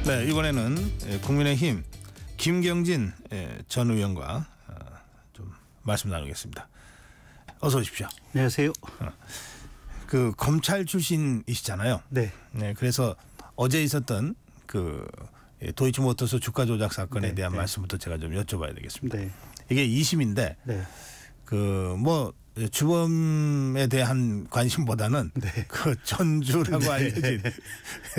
네, 이번에는 국민의힘 김경진 전 의원과 좀 말씀 나누겠습니다. 어서 오십시오. 안녕하세요. 그 검찰 출신이시잖아요. 네. 네, 그래서 어제 있었던 그 도이치모터스 주가 조작 사건에 대한 말씀부터 제가 좀 여쭤봐야 되겠습니다. 네. 이게 2심인데 그 뭐 주범에 대한 관심보다는 그 전주라고 알려진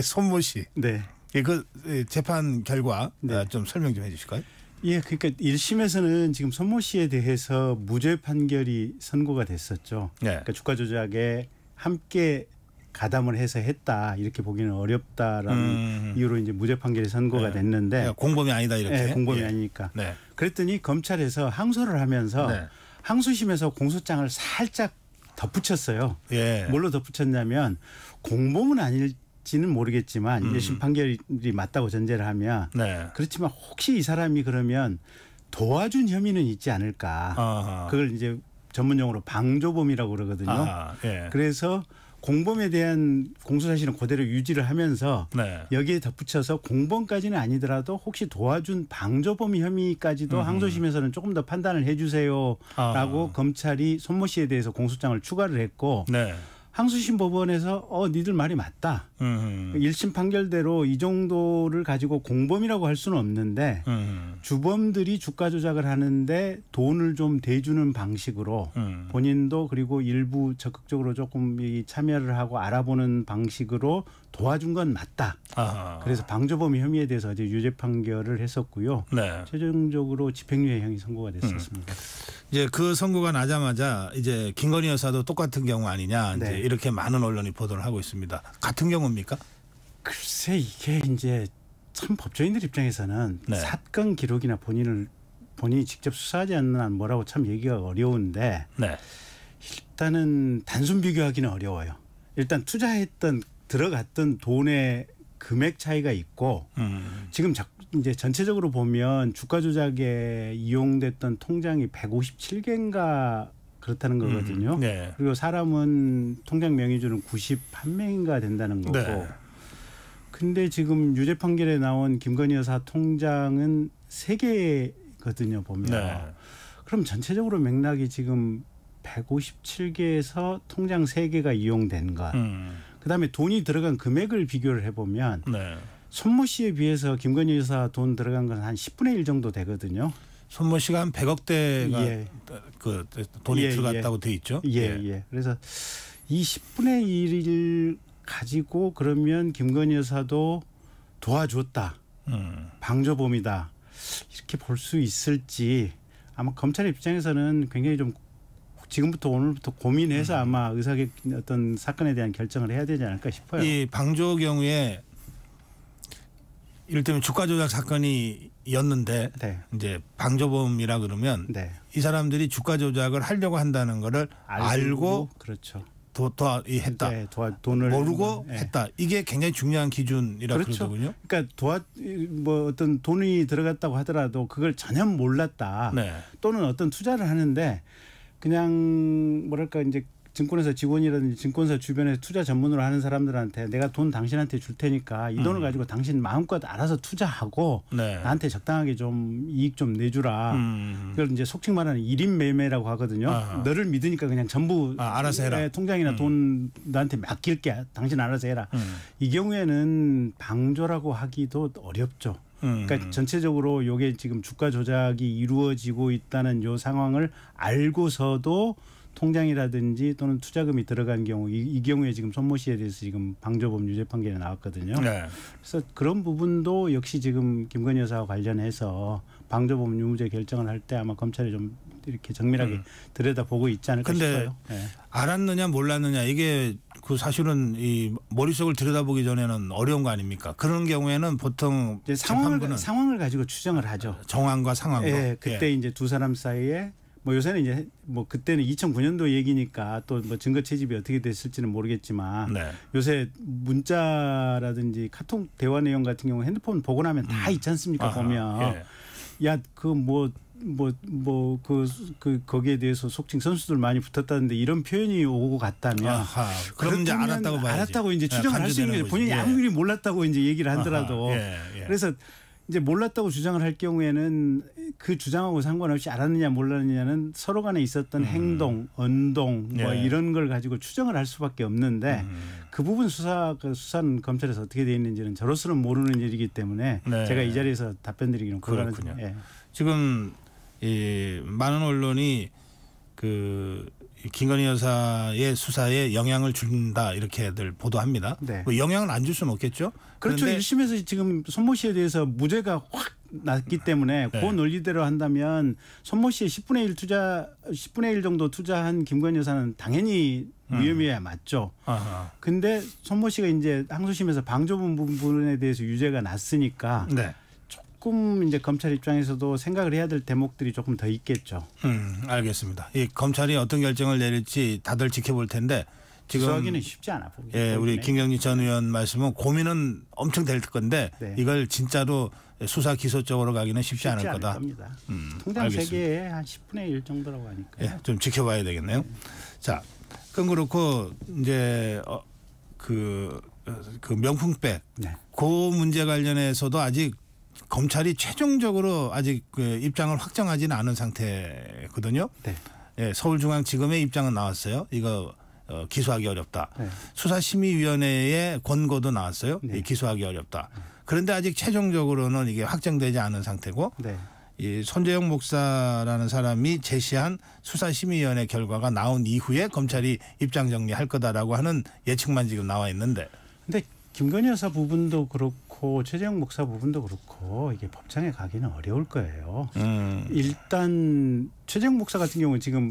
손모 씨. 네. 그 재판 결과 좀 설명 좀 해주실까요? 예, 그러니까 1심에서는 지금 손모 씨에 대해서 무죄 판결이 선고가 됐었죠. 그러니까 주가 조작에 함께 가담을 해서 했다 이렇게 보기는 어렵다라는 이유로 이제 무죄 판결이 선고가 됐는데 공범이 아니다 이렇게. 네, 공범이 아니니까. 그랬더니 검찰에서 항소를 하면서 항소심에서 공소장을 살짝 덧붙였어요. 뭘로 덧붙였냐면 공범은 아닐지는 모르겠지만 1심 판결이 맞다고 전제를 하면 그렇지만 혹시 이 사람이 그러면 도와준 혐의는 있지 않을까. 그걸 이제 전문용어로 방조범이라고 그러거든요. 그래서 공범에 대한 공소사실은 그대로 유지를 하면서 여기에 덧붙여서 공범까지는 아니더라도 혹시 도와준 방조범 혐의까지도 항소심에서는 조금 더 판단을 해 주세요라고 검찰이 손모 씨에 대해서 공소장을 추가를 했고 항소심 법원에서 니들 말이 맞다. 1심 판결대로 이 정도를 가지고 공범이라고 할 수는 없는데 주범들이 주가 조작을 하는데 돈을 좀 대주는 방식으로 본인도 그리고 일부 적극적으로 조금 참여를 하고 알아보는 방식으로 도와준 건 맞다. 그래서 방조범 혐의에 대해서 어제 유죄 판결을 했었고요. 최종적으로 집행유예형이 선고가 됐었습니다. 이제 그 선고가 나자마자 이제 김건희 여사도 똑같은 경우 아니냐 이제 이렇게 많은 언론이 보도를 하고 있습니다. 같은 경우입니까? 글쎄 이게 이제 참 법조인들 입장에서는 사건 기록이나 본인이 직접 수사하지 않는 한 뭐라고 참 얘기가 어려운데 일단은 단순 비교하기는 어려워요. 일단 들어갔던 돈의 금액 차이가 있고 지금 이제 전체적으로 보면 주가 조작에 이용됐던 통장이 157개인가 그렇다는 거거든요. 그리고 사람은 통장 명의주는 91명인가 된다는 거고. 근데 지금 유죄 판결에 나온 김건희 여사 통장은 3개거든요 보면. 그럼 전체적으로 맥락이 지금 157개에서 통장 3개가 이용된 것. 그다음에 돈이 들어간 금액을 비교를 해보면 손모 씨에 비해서 김건희 여사 돈 들어간 건 한 10분의 1 정도 되거든요. 손모 씨가 한 100억대가 그 돈이 들어갔다고 돼 있죠. 그래서 이 10분의 1을 가지고 그러면 김건희 여사도 도와줬다. 방조범이다. 이렇게 볼 수 있을지 아마 검찰 입장에서는 굉장히 좀 지금부터 오늘부터 고민해서 아마 어떤 사건에 대한 결정을 해야 되지 않을까 싶어요. 이 방조 경우에 이를테면 주가 조작 사건이었는데 이제 방조범이라 그러면 이 사람들이 주가 조작을 하려고 한다는 거를 알고 그렇죠. 했다. 돈을 모르고 했다. 이게 굉장히 중요한 기준이라 그러더군요. 그러니까 뭐 어떤 돈이 들어갔다고 하더라도 그걸 전혀 몰랐다. 또는 어떤 투자를 하는데 그냥 뭐랄까 이제 증권회사 직원이라든지 증권사 주변에서 투자 전문으로 하는 사람들한테 내가 돈 당신한테 줄 테니까 이 돈을 가지고 당신 마음껏 알아서 투자하고 나한테 적당하게 좀 이익 좀 내주라. 그걸 이제 속칭 말하는 1인 매매라고 하거든요. 너를 믿으니까 그냥 전부 알아서 해라. 통장이나 돈 너한테 맡길게. 당신 알아서 해라. 이 경우에는 방조라고 하기도 어렵죠. 그러니까 전체적으로 이게 지금 주가 조작이 이루어지고 있다는 이 상황을 알고서도 통장이라든지 또는 투자금이 들어간 경우 이 경우에 지금 손모 씨에 대해서 지금 방조범 유죄 판결이 나왔거든요. 그래서 그런 부분도 역시 지금 김건희 여사와 관련해서 방조범 유무죄 결정을 할 때 아마 검찰이 좀 이렇게 정밀하게 들여다보고 있지 않을까 싶어요. 알았느냐 몰랐느냐 이게 그 사실은 이 머릿속을 들여다보기 전에는 어려운 거 아닙니까? 그런 경우에는 보통 상황을 가지고 추정을 하죠. 정황과 상황으로. 그때 이제 두 사람 사이에 뭐 요새는 이제 뭐 그때는 2009년도 얘기니까 또 뭐 증거 채집이 어떻게 됐을지는 모르겠지만 요새 문자라든지 카톡 대화 내용 같은 경우 핸드폰 보고 나면 다 있지 않습니까? 보면 거기에 대해서 속칭 선수들 많이 붙었다는데 이런 표현이 오고 갔다면 그럼 이제 알았다고 봐야지. 알았다고 이제 추정을 할 수 있는 게 본인이 아무리 몰랐다고 이제 얘기를 하더라도 그래서 이제 몰랐다고 주장을 할 경우에는 그 주장하고 상관없이 알았느냐 몰랐느냐는 서로 간에 있었던 행동, 언동 뭐 이런 걸 가지고 추정을 할 수밖에 없는데 그 부분 수사는 검찰에서 어떻게 되어 있는지는 저로서는 모르는 일이기 때문에 제가 이 자리에서 답변드리기는 그렇군요. 지금 많은 언론이 김건희 여사의 수사에 영향을 준다 이렇게들 보도합니다. 뭐 영향을 안 줄 수는 없겠죠. 그렇죠. 1심에서 지금 손모 씨에 대해서 무죄가 확 났기 때문에 그 논리대로 한다면 손모 씨의 10분의 1 정도 투자한 김건희 여사는 당연히 위험해야 맞죠. 근데 손모 씨가 이제 항소심에서 방조범 부분에 대해서 유죄가 났으니까 조금 이제 검찰 입장에서도 생각을 해야 될 대목들이 조금 더 있겠죠. 알겠습니다. 이 검찰이 어떤 결정을 내릴지 다들 지켜볼 텐데 지금 수사하기는 쉽지 않아 보기. 우리 김경진 전 의원 말씀은 고민은 엄청 될 건데 이걸 진짜로 수사 기소 쪽으로 가기는 쉽지 않을 거다. 통장 세계에 한 10분의 1 정도라고 하니까. 좀 지켜봐야 되겠네요. 자, 그럼 그렇고 이제 그 명품백 그 문제 관련해서도 아직 검찰이 최종적으로 아직 입장을 확정하지는 않은 상태거든요. 서울중앙지검의 입장은 나왔어요. 이거 기소하기 어렵다. 수사심의위원회의 권고도 나왔어요. 기소하기 어렵다. 그런데 아직 최종적으로는 이게 확정되지 않은 상태고 이 손재영 목사라는 사람이 제시한 수사심의위원회 결과가 나온 이후에 검찰이 입장 정리할 거다라고 하는 예측만 지금 나와 있는데. 근데 김건희 여사 부분도 그렇고 최재형 목사 부분도 그렇고 이게 법정에 가기는 어려울 거예요. 일단 최재형 목사 같은 경우는 지금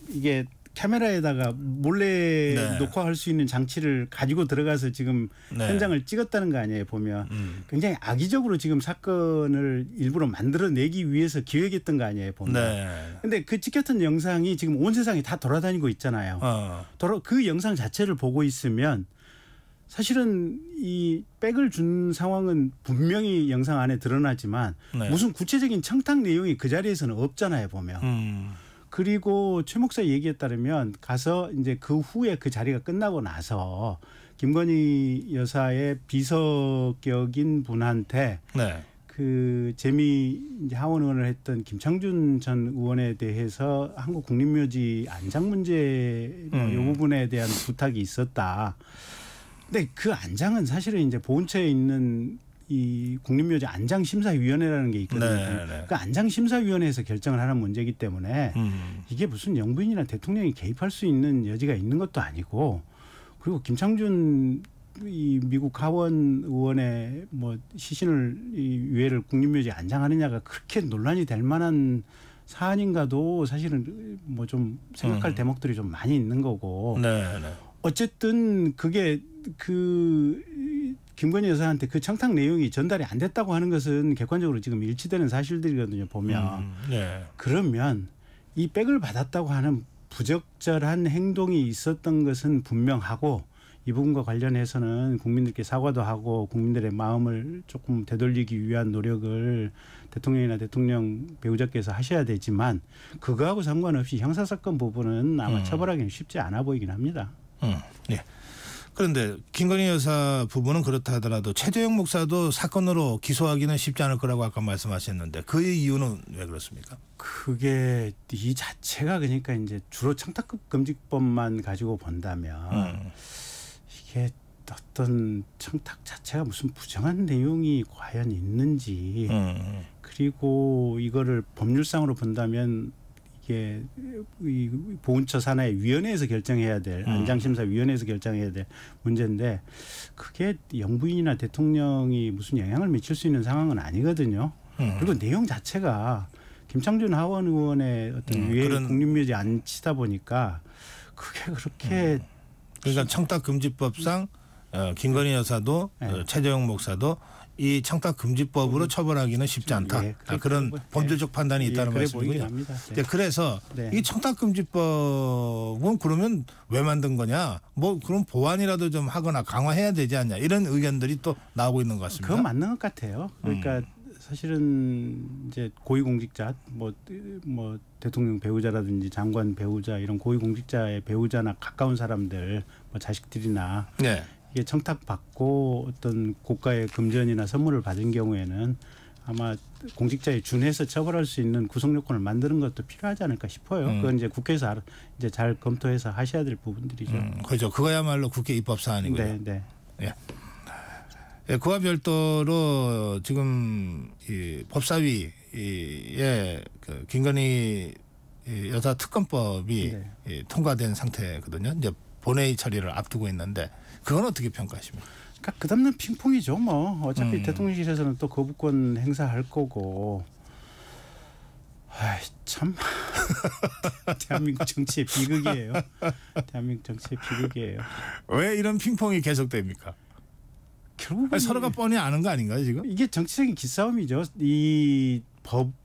이게 카메라에다가 몰래 녹화할 수 있는 장치를 가지고 들어가서 지금 현장을 찍었다는 거 아니에요, 보면. 굉장히 악의적으로 지금 사건을 일부러 만들어내기 위해서 기획했던 거 아니에요, 보면. 근데 그 찍혔던 영상이 지금 온 세상에 다 돌아다니고 있잖아요. 그 영상 자체를 보고 있으면 사실은 이 백을 준 상황은 분명히 영상 안에 드러나지만 무슨 구체적인 청탁 내용이 그 자리에서는 없잖아요, 보면. 그리고 최 목사 얘기에 따르면 가서 이제 그 후에 그 자리가 끝나고 나서 김건희 여사의 비서격인 분한테 그 재미 이제 하원 의원을 했던 김창준 전 의원에 대해서 한국 국립묘지 안장 문제 이 부분에 대한 부탁이 있었다. 근데 그 안장은 사실은 이제 보훈처에 있는 이 국립묘지 안장심사위원회라는 게 있거든요. 그 안장심사위원회에서 결정을 하는 문제이기 때문에 이게 무슨 영부인이나 대통령이 개입할 수 있는 여지가 있는 것도 아니고, 그리고 김창준 이 미국 하원 의원의 뭐 시신을 이 유해를 국립묘지에 안장하느냐가 그렇게 논란이 될 만한 사안인가도 사실은 뭐 좀 생각할 대목들이 좀 많이 있는 거고. 어쨌든 그게 김건희 여사한테 그 청탁 내용이 전달이 안 됐다고 하는 것은 객관적으로 지금 일치되는 사실들이거든요, 보면. 그러면 이 백을 받았다고 하는 부적절한 행동이 있었던 것은 분명하고, 이 부분과 관련해서는 국민들께 사과도 하고 국민들의 마음을 조금 되돌리기 위한 노력을 대통령이나 대통령 배우자께서 하셔야 되지만, 그거하고 상관없이 형사사건 부분은 아마 처벌하기는 쉽지 않아 보이긴 합니다. 그런데 김건희 여사 부분은 그렇다 하더라도 최재형 목사도 사건으로 기소하기는 쉽지 않을 거라고 아까 말씀하셨는데 그 이유는 왜 그렇습니까? 그게 이 자체가 그러니까 이제 주로 청탁급 금지법만 가지고 본다면 이게 어떤 청탁 자체가 무슨 부정한 내용이 과연 있는지, 그리고 이거를 법률상으로 본다면 이게 이 보훈처 산하의 위원회에서 결정해야 될 안장심사위원회에서 결정해야 될 문제인데, 그게 영부인이나 대통령이 무슨 영향을 미칠 수 있는 상황은 아니거든요. 그리고 내용 자체가 김창준 하원 의원의 어떤 위해 국립묘지 안치다 보니까 그게 그렇게 그러니까 청탁금지법상 김건희 여사도 최재형 목사도 이 청탁금지법으로 처벌하기는 쉽지 않다. 그런 범죄적 판단이 있다는 말씀이군요. 그래서 이 청탁금지법은 그러면 왜 만든 거냐? 뭐 그럼 보완이라도 좀 하거나 강화해야 되지 않냐? 이런 의견들이 또 나오고 있는 것 같습니다. 그건 맞는 것 같아요. 그러니까 사실은 이제 고위공직자 뭐 대통령 배우자라든지 장관 배우자 이런 고위공직자의 배우자나 가까운 사람들 뭐 자식들이나 이게 청탁받고 어떤 고가의 금전이나 선물을 받은 경우에는 아마 공직자에 준해서 처벌할 수 있는 구속 요건을 만드는 것도 필요하지 않을까 싶어요. 그건 이제 국회에서 이제 잘 검토해서 하셔야 될 부분들이죠. 그렇죠. 그거야말로 국회 입법 사안이고요. 네, 네. 예. 예, 그와 별도로 지금 이 법사위의 그 김건희 여사 특검법이 네. 통과된 상태거든요. 이제 본회의 처리를 앞두고 있는데 그건 어떻게 평가하십니까? 그러니까 끝없는 핑퐁이죠. 뭐 어차피 대통령실에서는 또 거부권 행사할 거고. 아이 참 대한민국 정치의 비극이에요. 대한민국 정치의 비극이에요. 왜 이런 핑퐁이 계속됩니까? 결국 서로가 뻔히 아는 거 아닌가요 지금? 이게 정치적인 기싸움이죠. 이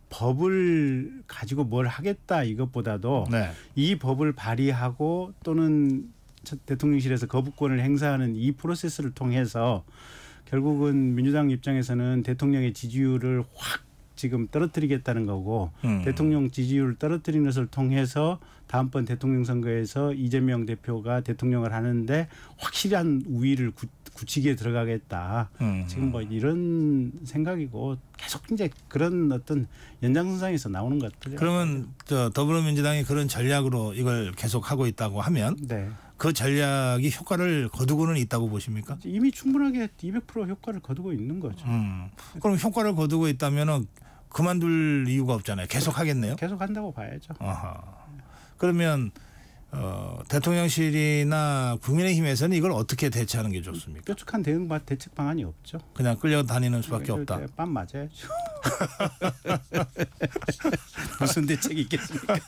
법을 가지고 뭘 하겠다 이것보다도 네. 이 법을 발의하고 또는 대통령실에서 거부권을 행사하는 이 프로세스를 통해서 결국은 민주당 입장에서는 대통령의 지지율을 확 지금 떨어뜨리겠다는 거고 대통령 지지율을 떨어뜨리는 것을 통해서 다음번 대통령 선거에서 이재명 대표가 대통령을 하는데 확실한 우위를 굳히게 들어가겠다. 지금 뭐 이런 생각이고 계속 이제 그런 어떤 연장선상에서 나오는 것들. 그러면 더불어민주당이 그런 전략으로 이걸 계속 하고 있다고 하면 네. 그 전략이 효과를 거두고는 있다고 보십니까? 이미 충분하게 200% 효과를 거두고 있는 거죠. 그럼 효과를 거두고 있다면은 그만둘 이유가 없잖아요. 계속 하겠네요. 계속 한다고 봐야죠. 아하. 그러면 대통령실이나 국민의힘에서는 이걸 어떻게 대처하는 게 좋습니까? 뾰족한 대책 방안이 없죠. 그냥 끌려다니는 수밖에 없다. 빰 맞아야죠. 무슨 대책이 있겠습니까?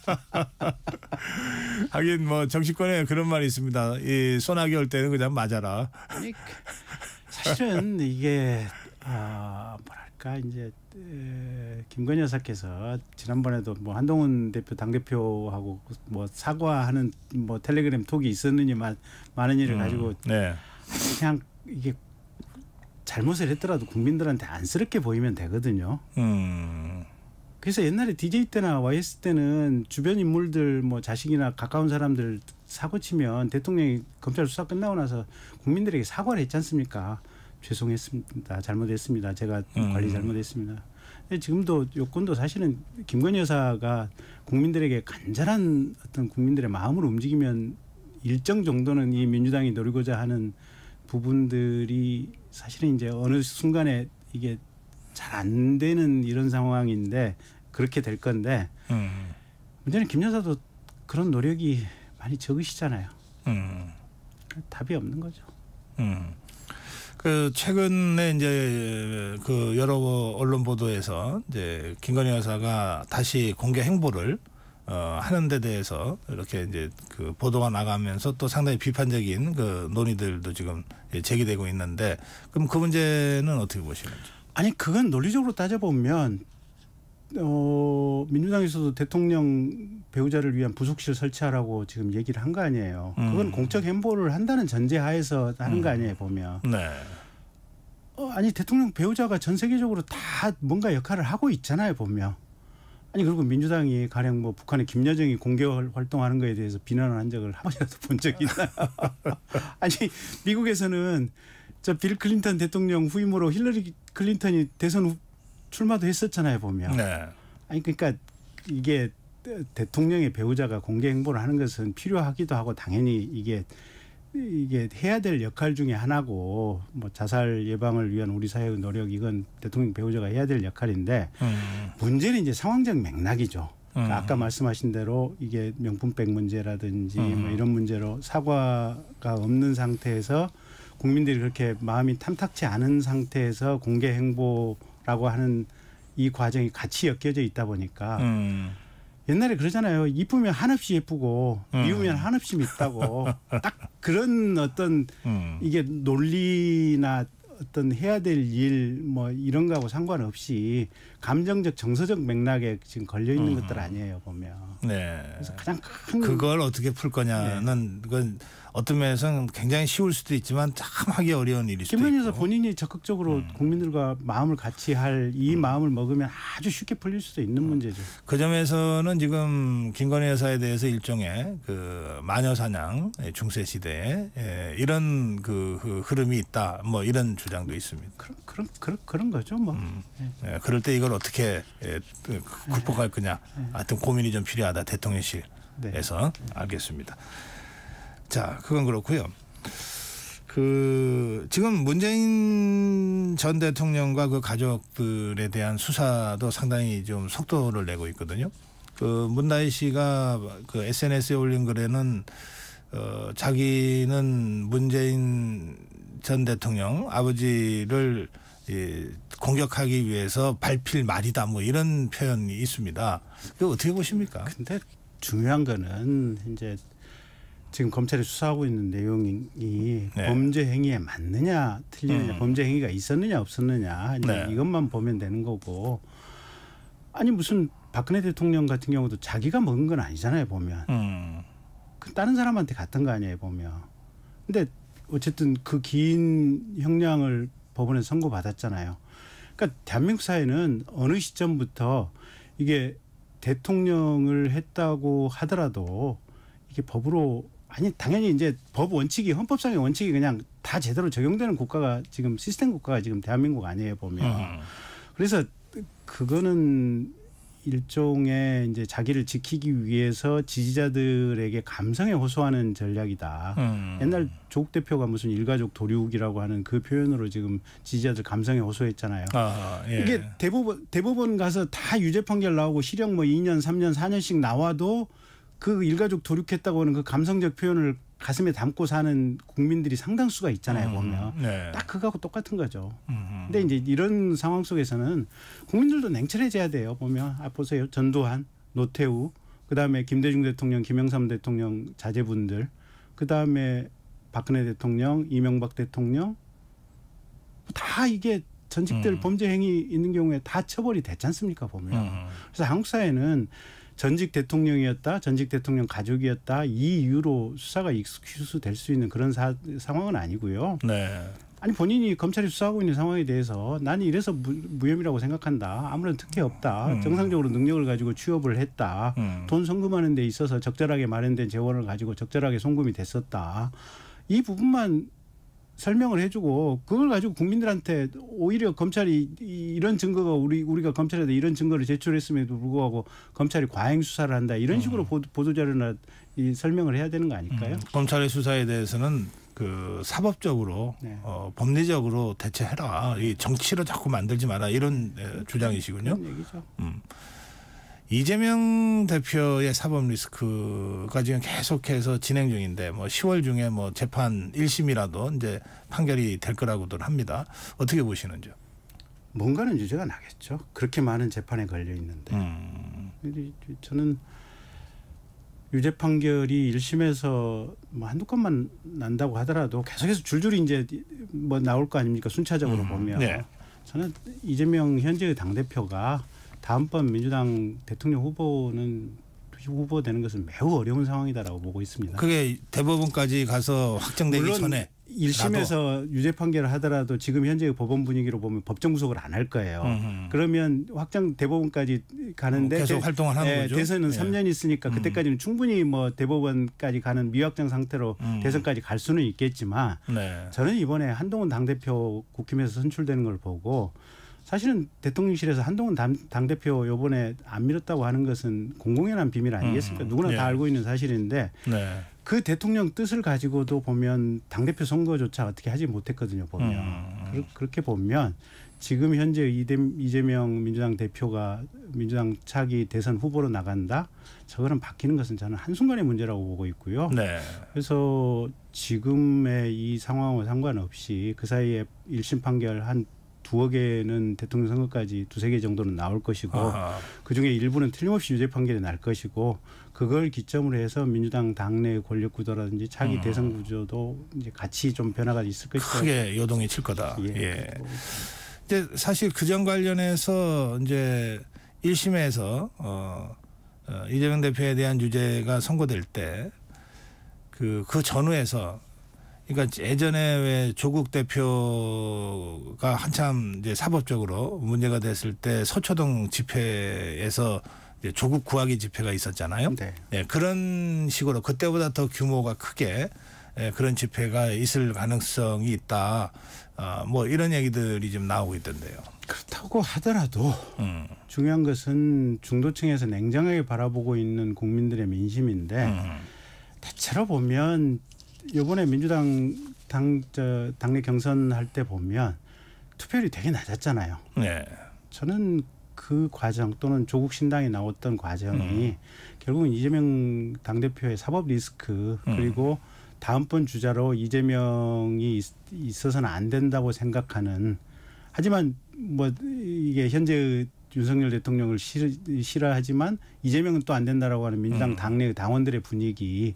하긴 뭐 정치권에 그런 말이 있습니다. 이 소나기 올 때는 그냥 맞아라. 아니, 사실은 이게 뭐랄까 이제 김건희 여사께서 지난번에도 뭐 한동훈 대표 당대표하고 뭐 사과하는 뭐 텔레그램 톡이 있었느니 많은 일을 가지고 네. 그냥 이게 잘못을 했더라도 국민들한테 안쓰럽게 보이면 되거든요. 그래서 옛날에 DJ 때나 YS 때는 주변 인물들 뭐 자식이나 가까운 사람들 사고 치면 대통령이 검찰 수사 끝나고 나서 국민들에게 사과를 했지 않습니까? 죄송했습니다. 잘못했습니다. 제가 관리 잘못했습니다. 지금도 요건도 사실은 김건희 여사가 국민들에게 간절한 어떤 국민들의 마음을 움직이면 일정 정도는 이 민주당이 노리고자 하는 부분들이 사실은 이제 어느 순간에 이게 잘 안 되는 이런 상황인데 그렇게 될 건데 문제는 김 여사도 그런 노력이 많이 적으시잖아요. 답이 없는 거죠. 그 최근에 이제 그 여러 언론 보도에서 이제 김건희 여사가 다시 공개 행보를 하는 데 대해서 이렇게 이제 그 보도가 나가면서 또 상당히 비판적인 그 논의들도 지금 제기되고 있는데 그럼 그 문제는 어떻게 보시는지? 아니 그건 논리적으로 따져보면 민주당에서도 대통령 배우자를 위한 부속실 설치하라고 지금 얘기를 한 거 아니에요. 그건 공적 행보를 한다는 전제하에서 하는 거 아니에요 보면. 네. 아니 대통령 배우자가 전 세계적으로 다 뭔가 역할을 하고 있잖아요 보면. 아니 그리고 민주당이 가령 뭐 북한의 김여정이 공개 활동하는 거에 대해서 비난을 한 적을 한 번이라도 본 적이 있나요? 아니 미국에서는 저 빌 클린턴 대통령 후임으로 힐러리 클린턴이 대선 출마도 했었잖아요 보면. 네. 아니 그러니까 이게 대통령의 배우자가 공개 행보를 하는 것은 필요하기도 하고 당연히 이게 해야 될 역할 중에 하나고 뭐 자살 예방을 위한 우리 사회의 노력 이건 대통령 배우자가 해야 될 역할인데 문제는 이제 상황적 맥락이죠. 그러니까 아까 말씀하신 대로 이게 명품백 문제라든지 뭐 이런 문제로 사과가 없는 상태에서 국민들이 그렇게 마음이 탐탁치 않은 상태에서 공개 행보라고 하는 이 과정이 같이 엮여져 있다 보니까 옛날에 그러잖아요. 이쁘면 한없이 예쁘고 미우면 한없이 밉다고. 딱 그런 어떤 이게 논리나 어떤 해야 될 일 뭐 이런 거하고 상관없이 감정적 정서적 맥락에 지금 걸려 있는 것들 아니에요 보면. 네. 그래서 가장 큰 그걸 어떻게 풀 거냐는 네. 그건 어떤 면에서는 굉장히 쉬울 수도 있지만 참 하기 어려운 일일 수도 있고. 김건희 여사 본인이 적극적으로 국민들과 마음을 같이 할 이 마음을 먹으면 아주 쉽게 풀릴 수도 있는 문제죠. 그 점에서는 지금 김건희 여사에 대해서 일종의 그 마녀 사냥 중세 시대에 이런 그 흐름이 있다. 뭐 이런 주장도 있습니다. 그런 거죠, 뭐. 그럴 때 이걸 어떻게 극복할 거냐. 하여튼 고민이 좀 필요하다. 대통령실에서. 알겠습니다. 자, 그건 그렇고요. 그 지금 문재인 전 대통령과 그 가족들에 대한 수사도 상당히 좀 속도를 내고 있거든요. 그 문다희 씨가 그 SNS에 올린 글에는 자기는 문재인 전 대통령 아버지를 공격하기 위해서 발필 말이다 뭐 이런 표현이 있습니다. 그거 어떻게 보십니까? 근데 중요한 거는 이제 지금 검찰이 수사하고 있는 내용이 범죄 행위에 맞느냐 틀리느냐 범죄 행위가 있었느냐 없었느냐 이것만 보면 되는 거고 아니 무슨 박근혜 대통령 같은 경우도 자기가 먹은 건 아니잖아요 보면 다른 사람한테 갔던 거 아니에요 보면 근데 어쨌든 그 긴 형량을 법원에서 선고받았잖아요. 그러니까 대한민국 사회는 어느 시점부터 이게 대통령을 했다고 하더라도 이게 법으로 아니 당연히 이제 법 원칙이 헌법상의 원칙이 그냥 다 제대로 적용되는 국가가 지금 시스템 국가가 지금 대한민국 아니에요 보면 그래서 그거는 일종의 이제 자기를 지키기 위해서 지지자들에게 감성에 호소하는 전략이다. 옛날 조국 대표가 무슨 일가족 도륙이라고 하는 그 표현으로 지금 지지자들 감성에 호소했잖아요. 이게 대법원 가서 다 유죄 판결 나오고 실형 뭐 2년, 3년, 4년씩 나와도 그 일가족 도륙했다고 하는 그 감성적 표현을 가슴에 담고 사는 국민들이 상당수가 있잖아요 보면 딱 그거하고 똑같은 거죠. 근데 이제 이런 상황 속에서는 국민들도 냉철해져야 돼요 보면 보세요 전두환, 노태우, 그다음에 김대중 대통령, 김영삼 대통령 자제분들, 그다음에 박근혜 대통령, 이명박 대통령 다 이게 전직들 범죄 행위 있는 경우에 다 처벌이 됐지 않습니까 보면. 그래서 한국 사회는 전직 대통령이었다, 전직 대통령 가족이었다 이 이유로 수사가 익스큐스 될 수 있는 그런 상황은 아니고요. 아니 본인이 검찰이 수사하고 있는 상황에 대해서 나는 이래서 무혐의라고 생각한다. 아무런 특혜 없다. 정상적으로 능력을 가지고 취업을 했다. 돈 송금하는 데 있어서 적절하게 마련된 재원을 가지고 적절하게 송금이 됐었다. 이 부분만 설명을 해주고 그걸 가지고 국민들한테 오히려 검찰이 이런 증거가 우리가 검찰에다 이런 증거를 제출했음에도 불구하고 검찰이 과잉 수사를 한다 이런 식으로 보도자료나 설명을 해야 되는 거 아닐까요? 검찰의 수사에 대해서는 그 사법적으로 법리적으로 대처해라. 이 정치로 자꾸 만들지 마라 이런 주장이시군요. 그런 얘기죠. 이재명 대표의 사법 리스크가 지금 계속해서 진행 중인데 뭐 10월 중에 뭐 재판 1심이라도 이제 판결이 될 거라고들 합니다. 어떻게 보시는지요? 뭔가는 유죄가 나겠죠. 그렇게 많은 재판에 걸려 있는데. 저는 유죄 판결이 1심에서 뭐 한두 건만 난다고 하더라도 계속해서 줄줄이 이제 뭐 나올 거 아닙니까? 순차적으로 보면. 저는 이재명 현재의 당대표가 다음번 민주당 대통령 후보 되는 것은 매우 어려운 상황이다라고 보고 있습니다. 그게 대법원까지 가서 확정되기 전에 1심에서 유죄 판결을 하더라도 지금 현재의 법원 분위기로 보면 법정 구속을 안 할 거예요. 그러면 확정 대법원까지 가는데 계속 활동을 하는 거죠. 대선은 3년 있으니까 그때까지는 충분히 뭐 대법원까지 가는 미확정 상태로 대선까지 갈 수는 있겠지만 저는 이번에 한동훈 당대표 국힘에서 선출되는 걸 보고 사실은 대통령실에서 한동훈 당대표 이번에 안 밀었다고 하는 것은 공공연한 비밀 아니겠습니까? 누구나 다 알고 있는 사실인데 그 대통령 뜻을 가지고도 보면 당대표 선거조차 어떻게 하지 못했거든요. 보면. 그렇게 보면 지금 현재 이재명 민주당 대표가 민주당 차기 대선 후보로 나간다. 저거는 바뀌는 것은 저는 한순간의 문제라고 보고 있고요. 그래서 지금의 이 상황과 상관없이 그 사이에 1심 판결 한 2억 개는 대통령 선거까지 2-3개 정도는 나올 것이고 그중에 일부는 틀림없이 유죄 판결이 날 것이고 그걸 기점으로 해서 민주당 당내 권력 구도라든지 차기 대선 구조도 이제 같이 좀 변화가 있을 것이다. 크게 요동이 칠 거다. 이제 사실 그 점 관련해서 이제 1심에서 이재명 대표에 대한 유죄가 선고될 때 그 전후에서 그러니까 예전에 왜 조국 대표가 한참 이제 사법적으로 문제가 됐을 때 서초동 집회에서 이제 조국 구하기 집회가 있었잖아요. 네. 예, 그런 식으로 그때보다 더 규모가 크게 그런 집회가 있을 가능성이 있다. 뭐 이런 얘기들이 좀 나오고 있던데요. 그렇다고 하더라도 중요한 것은 중도층에서 냉정하게 바라보고 있는 국민들의 민심인데 대체로 보면 이번에 민주당 당내 경선할 때 보면 투표율이 되게 낮았잖아요. 네. 저는 그 과정 또는 조국 신당이 나왔던 과정이 결국은 이재명 당대표의 사법 리스크 그리고 다음번 주자로 이재명이 있어서는 안 된다고 생각하는 하지만 뭐 이게 현재 윤석열 대통령을 싫어하지만 이재명은 또 안 된다라고 하는 민주당 당내 당원들의 분위기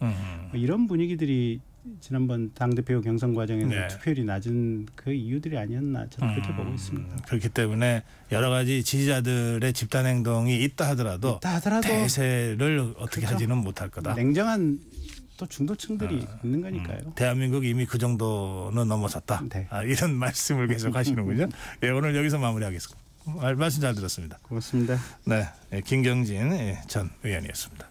이런 분위기들이 지난번 당대표 경선 과정에서 네. 투표율이 낮은 그 이유들이 아니었나 저는 그렇게 보고 있습니다. 그렇기 때문에 여러 가지 지지자들의 집단 행동이 있다 하더라도 대세를 어떻게 그렇죠. 하지는 못할 거다. 냉정한 또 중도층들이 있는 거니까요. 대한민국 이미 그 정도는 넘어섰다. 네. 이런 말씀을 계속 하시는군요. 예, 오늘 여기서 마무리하겠습니다. 말씀 잘 들었습니다. 고맙습니다. 네, 김경진 전 의원이었습니다.